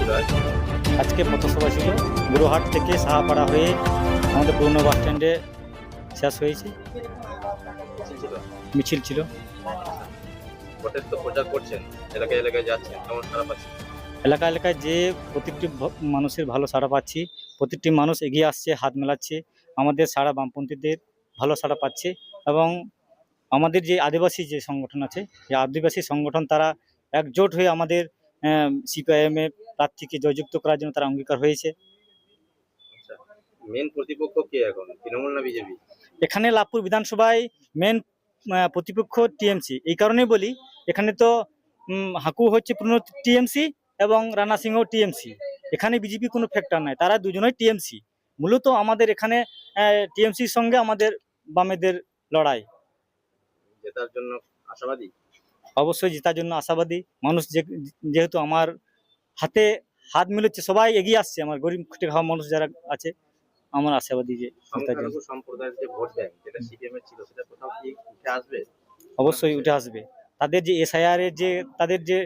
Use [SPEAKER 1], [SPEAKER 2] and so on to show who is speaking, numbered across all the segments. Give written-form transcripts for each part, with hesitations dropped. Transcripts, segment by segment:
[SPEAKER 1] ছিল
[SPEAKER 2] আজকে পথসভা ছিল গুরুহাট থেকে সাহাপাড়া হয়ে আমাদের পুরনো বাস স্ট্যান্ডে শেষ হয়েছে।
[SPEAKER 1] ছিল
[SPEAKER 2] মিছিল ছিল।
[SPEAKER 1] ভোটের তো প্রচার করছেন, এলাকায় এলাকায় যাচ্ছেন, কেমন সারা পাচ্ছেন?
[SPEAKER 2] এলাকা এলাকায় যে প্রত্যেকটি মানুষের ভালো সাড়া পাচ্ছি, প্রত্যেকটি মানুষ এগিয়ে আসছে, হাত মেলাচ্ছে, আমাদের সাড়া বামপন্থীদের ভালো সাড়া পাচ্ছে। এবং আমাদের যে আদিবাসী যে সংগঠন আছে, এই আদিবাসী সংগঠন তারা একজোট হয়ে আমাদের সিপিআইএম এর প্রার্থীকে জয়যুক্ত করার জন্য তারা অঙ্গীকার হয়েছে।
[SPEAKER 1] আচ্ছা, মেন প্রতিপক্ষ কে এখন, তৃণমূল না বিজেপি?
[SPEAKER 2] এখানে লাভপুর বিধানসভায় মেন প্রতিপক্ষ টিএমসি। এই কারণেই বলি, এখানে তো হাকু হচ্ছে পুরনো টিএমসি এবং রানা সিংহ টিএমসি। এখানে বিজেপি কোনো ফ্যাক্টর নাই, তারা দুজনেই টিএমসি। মূলত আমাদের এখানে টিএমসির সঙ্গে আমাদের বামেদের লড়াই।
[SPEAKER 1] জেতার জন্য আশাবাদী?
[SPEAKER 2] অবশ্যই জেতার জন্য আশাবাদী। মানুষ যেহেতু আমার হাতে হাত মিলাচ্ছে, সবাই এগিয়ে আসছে, আমার গরিব খেটে খাওয়া মানুষ যারা আছে, আমার আশাবাদী যে জেতার জন্য।
[SPEAKER 1] সংখ্যালঘু সম্প্রদায়ের যে ভোট ব্যাংক যেটা সিপিএম এর ছিল, সেটা কোথাও কি উঠে আসবে?
[SPEAKER 2] অবশ্যই উঠে আসবে। তাদের যে এসআইআর এর যে তাদের যে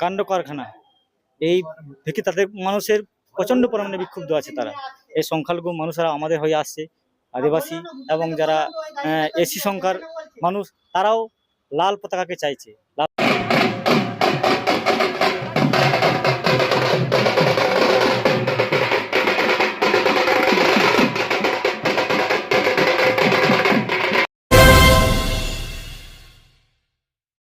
[SPEAKER 2] কাণ্ড কারখানা, এই থেকে তাদের মানুষের প্রচন্ড পরিমাণে বিক্ষুব্ধ আছে। তারা এই সংখ্যালঘু মানুষরা আমাদের হয়ে আসছে, আদিবাসী এবং যারা এসি সংখ্যার মানুষ, তারাও লাল পতাকাকে চাইছে।